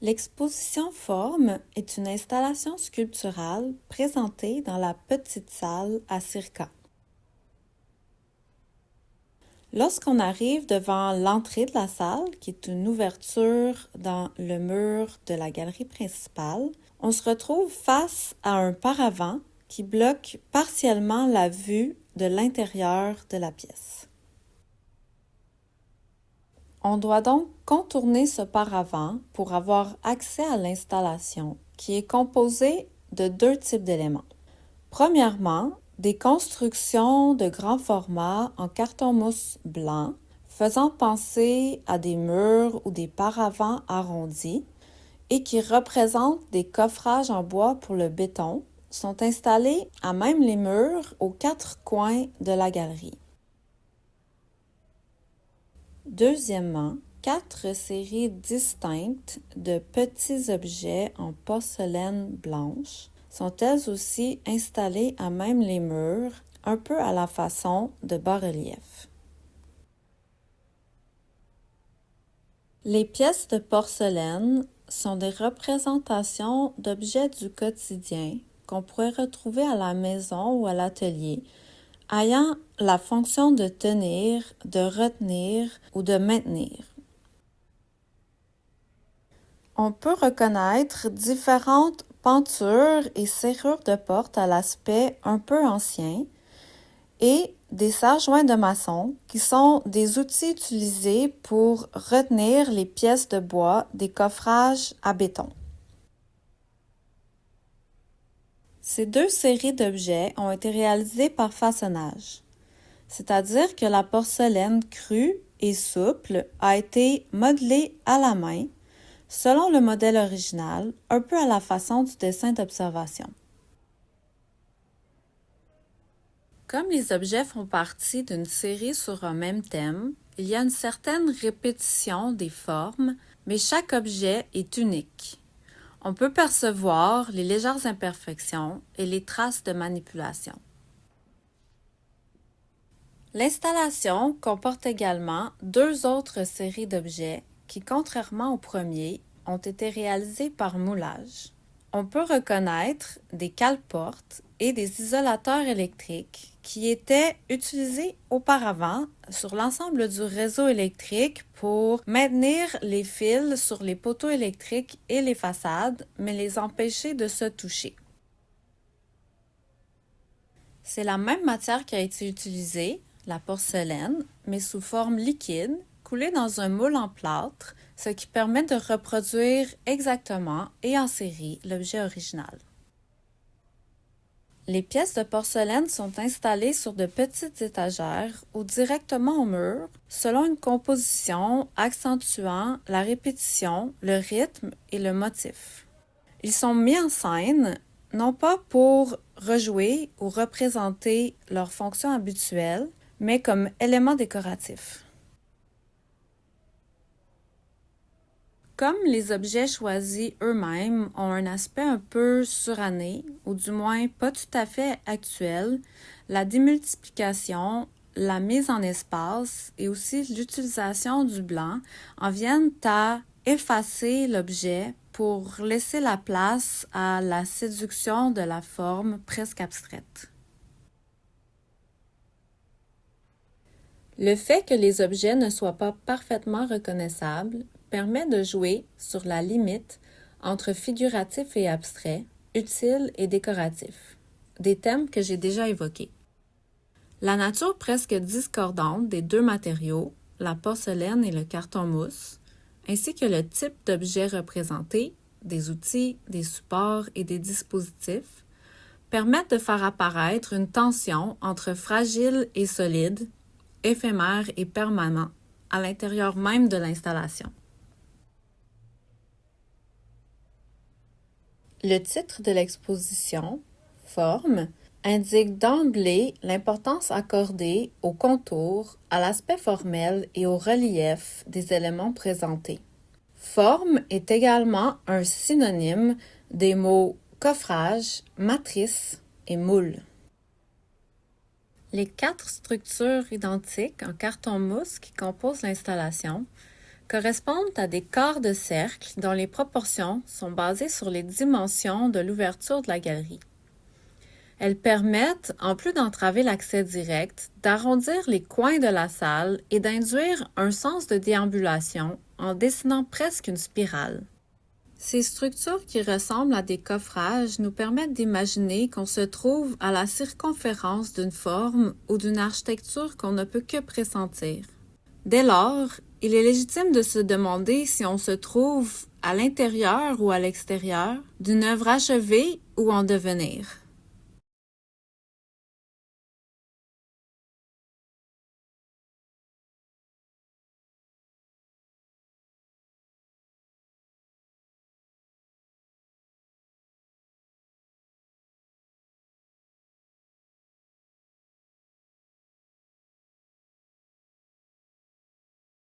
L'exposition Forme est une installation sculpturale présentée dans la petite salle à Circa. Lorsqu'on arrive devant l'entrée de la salle, qui est une ouverture dans le mur de la galerie principale, on se retrouve face à un paravent qui bloque partiellement la vue de l'intérieur de la pièce. On doit donc contourner ce paravent pour avoir accès à l'installation, qui est composée de deux types d'éléments. Premièrement, des constructions de grand format en carton-mousse blanc, faisant penser à des murs ou des paravents arrondis et qui représentent des coffrages en bois pour le béton, sont installés à même les murs aux quatre coins de la galerie. Deuxièmement, 4 séries distinctes de petits objets en porcelaine blanche sont elles aussi installées à même les murs, un peu à la façon de bas-reliefs. Les pièces de porcelaine sont des représentations d'objets du quotidien qu'on pourrait retrouver à la maison ou à l'atelier, ayant la fonction de tenir, de retenir ou de maintenir. On peut reconnaître différentes pentures et serrures de porte à l'aspect un peu ancien et des serre-joints de maçon qui sont des outils utilisés pour retenir les pièces de bois des coffrages à béton. Ces deux séries d'objets ont été réalisées par façonnage, c'est-à-dire que la porcelaine crue et souple a été modelée à la main selon le modèle original, un peu à la façon du dessin d'observation. Comme les objets font partie d'une série sur un même thème, il y a une certaine répétition des formes, mais chaque objet est unique. On peut percevoir les légères imperfections et les traces de manipulation. L'installation comporte également deux autres séries d'objets qui, contrairement au premier, ont été réalisés par moulage. On peut reconnaître des cale-portes et des isolateurs électriques qui étaient utilisés auparavant sur l'ensemble du réseau électrique pour maintenir les fils sur les poteaux électriques et les façades, mais les empêcher de se toucher. C'est la même matière qui a été utilisée, la porcelaine, mais sous forme liquide, coulée dans un moule en plâtre, ce qui permet de reproduire exactement et en série l'objet original. Les pièces de porcelaine sont installées sur de petites étagères ou directement au mur, selon une composition accentuant la répétition, le rythme et le motif. Ils sont mis en scène non pas pour rejouer ou représenter leur fonction habituelle, mais comme éléments décoratifs. Comme les objets choisis eux-mêmes ont un aspect un peu suranné, ou du moins pas tout à fait actuel, la démultiplication, la mise en espace et aussi l'utilisation du blanc en viennent à effacer l'objet pour laisser la place à la séduction de la forme presque abstraite. Le fait que les objets ne soient pas parfaitement reconnaissables permet de jouer sur la limite entre figuratif et abstrait, utile et décoratif, des thèmes que j'ai déjà évoqués. La nature presque discordante des deux matériaux, la porcelaine et le carton-mousse, ainsi que le type d'objets représentés, des outils, des supports et des dispositifs, permettent de faire apparaître une tension entre fragile et solide, éphémère et permanent, à l'intérieur même de l'installation. Le titre de l'exposition, Forme, indique d'emblée l'importance accordée au contour, à l'aspect formel et au relief des éléments présentés. Forme est également un synonyme des mots coffrage, matrice et moule. Les 4 structures identiques en carton-mousse qui composent l'installation correspondent à des quarts de cercle dont les proportions sont basées sur les dimensions de l'ouverture de la galerie. Elles permettent, en plus d'entraver l'accès direct, d'arrondir les coins de la salle et d'induire un sens de déambulation en dessinant presque une spirale. Ces structures qui ressemblent à des coffrages nous permettent d'imaginer qu'on se trouve à la circonférence d'une forme ou d'une architecture qu'on ne peut que pressentir. Dès lors, il est légitime de se demander si on se trouve à l'intérieur ou à l'extérieur d'une œuvre achevée ou en devenir.